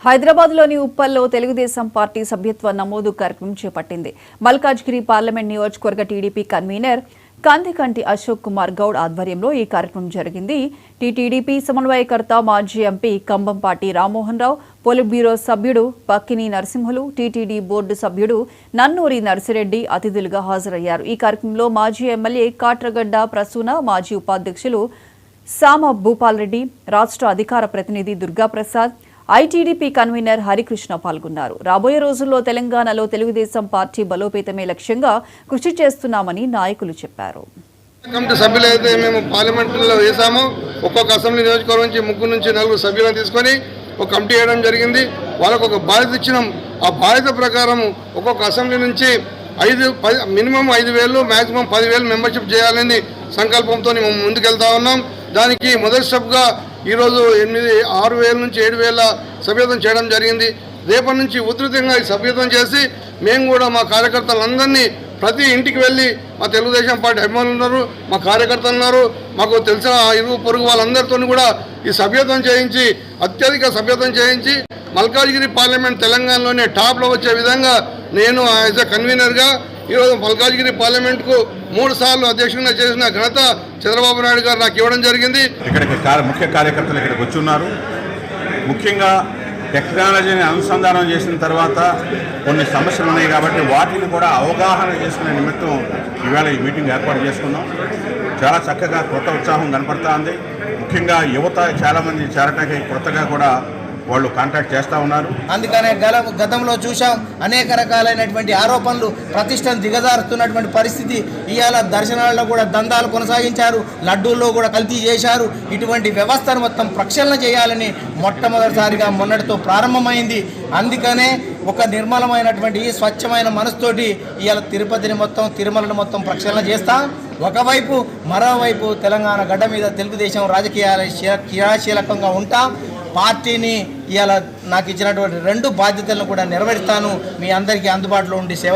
హైదరాబాద్లోని ఉప్పల్లో తెలుగుదేశం పార్టీ సభ్యత్వ నమోదు కార్యక్రమం చేపట్టింది. మల్కాజ్గిరి పార్లమెంట్ నియోజకవర్గ టీడీపీ కన్వీనర్ కందికంటి అశోక్ కుమార్ గౌడ్ ఆధ్వర్యంలో ఈ కార్యక్రమం జరిగింది. టీటీడీపీ సమన్వయకర్త మాజీ MP Kambampati Rammohan Rao, polit bureau సభ్యుడు పక్కిని నరసింహులు, టీటీడీ బోర్డు సభ్యుడు నన్నూరి నర్సిరెడ్డి అతిథులుగా హాజరయ్యారు. ఈ కార్యక్రమంలో మాజీ ఎమ్మెల్యే కాట్రగడ్డ ప్రసూన, మాజీ ఉపాధ్యక్షులు సామ భూపాల్ రెడ్డి, రాష్ట్ర అధికార ప్రతినిధి దుర్గాప్రసాద్, ఐటీడీపీ కన్వీనర్ హరికృష్ణ పాల్గొన్నారు. రాబోయే రోజుల్లో తెలంగాణలో తెలుగుదేశం పార్టీ బలోపేతమే లక్ష్యంగా కృషి చేస్తున్నామని నాయకులు చెప్పారు. కమిటీ సభ్యులు అయితే మేము పార్లమెంట్లో వేసామో ఒక్కొక్క అసెంబ్లీ నియోజకవర్గం నుంచి 3 నుంచి 4 సభ్యులను తీసుకొని ఒక కమిటీ వేయడం జరిగింది. వాళ్ళకు ఒక బాధ్యత ఇచ్చినాం. ఆ బాధ్యత ప్రకారం ఒక్కొక్క అసెంబ్లీ నుంచి మినిమం 5,000 మ్యాక్సిమం 10,000 మెంబర్షిప్ చేయాలని సంకల్పంతో మేము ముందుకెళ్తా ఉన్నాం. దానికి మొదటి స్టెప్గా ఈరోజు 6,000 నుంచి 7,000 సభ్యత్వం చేయడం జరిగింది. రేపటి నుంచి ఉధృతంగా ఈ సభ్యత్వం చేసి మేము కూడా మా కార్యకర్తలందరినీ ప్రతి ఇంటికి వెళ్ళి మా తెలుగుదేశం పార్టీ అభిమానులు ఉన్నారు, మా కార్యకర్తలు ఉన్నారు, మాకు తెలిసిన ఇరుగు పొరుగు వాళ్ళందరితో కూడా ఈ సభ్యత్వం చేయించి అత్యధిక సభ్యత్వం చేయించి మల్కాజ్గిరి పార్లమెంట్ తెలంగాణలోనే టాప్లో వచ్చే విధంగా నేను యాజ్ ఎ కన్వీనర్గా ఈరోజు మల్కాజ్గిరి పార్లమెంట్కు 3 సార్లు అధ్యక్షుడిగా చేసిన ఘనత చంద్రబాబు నాయుడు గారు నాకు ఇవ్వడం జరిగింది. ఇక్కడికి ముఖ్య కార్యకర్తలు ఇక్కడికి వచ్చి ఉన్నారు. ముఖ్యంగా టెక్నాలజీని అనుసంధానం చేసిన తర్వాత కొన్ని సమస్యలు ఉన్నాయి కాబట్టి వాటిని కూడా అవగాహన చేసుకునే నిమిత్తం ఈవేళ ఈ మీటింగ్ ఏర్పాటు చేసుకున్నాం. చాలా చక్కగా కొత్త ఉత్సాహం కనపడతా ఉంది. ముఖ్యంగా యువత చాలామంది చేరటానికి కొత్తగా కూడా వాళ్ళు కాంటాక్ట్ చేస్తూ ఉన్నారు. అందుకనే గతంలో చూసాం అనేక రకాలైనటువంటి ఆరోపణలు ప్రతిష్టను దిగజారుతున్నటువంటి పరిస్థితి. ఇవాళ దర్శనాల్లో కూడా దందాలు కొనసాగించారు, లడ్డూల్లో కూడా కల్తీ చేశారు. ఇటువంటి వ్యవస్థను మొత్తం ప్రక్షాళన చేయాలని మొట్టమొదటిసారిగా మొన్నటితో ప్రారంభమైంది. అందుకనే ఒక నిర్మలమైనటువంటి స్వచ్ఛమైన మనసుతోటి ఇవాళ తిరుపతిని మొత్తం తిరుమలను మొత్తం ప్రక్షాళన చేస్తాం. ఒకవైపు మరోవైపు తెలంగాణ గడ్డ మీద తెలుగుదేశం రాజకీయాల క్రియాశీలకంగా ఉంటాం. పార్టీని ఇవాళ నాకు ఇచ్చినటువంటి 2 బాధ్యతలను కూడా నెరవేరుస్తాను. మీ అందరికీ అందుబాటులో ఉండి సేవ